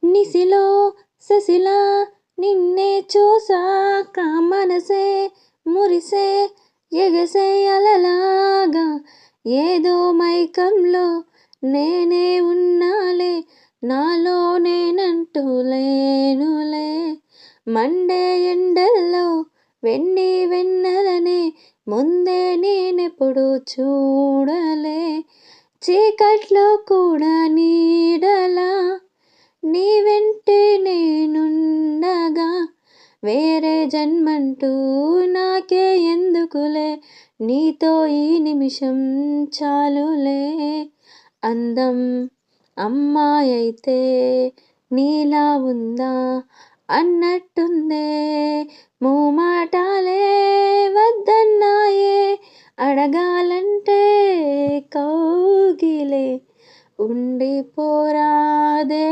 నిసిలో ససిలా నిన్నే చూసాక మనసే మురిసే ఎగసే అలలాగా ఏదో మైకంలో నేనే ఉన్నాలే నాలో నేనంటూ లేనులే మండే ఎండల్లో వెండి వెన్నెలనే ముందే నేనెప్పుడు చూడలే చీకట్లో కూడా నీడలా నీ వెంటే నేనుండగా వేరే జన్మంటూ నాకే ఎందుకులే నీతో ఈ నిమిషం చాలులే అందం అమ్మాయైతే నీలా ఉందా అన్నట్టుందే మూమాటాలే వద్దన్నాయే అడగాలంటే కౌగిలే ఉండిపోరాదే.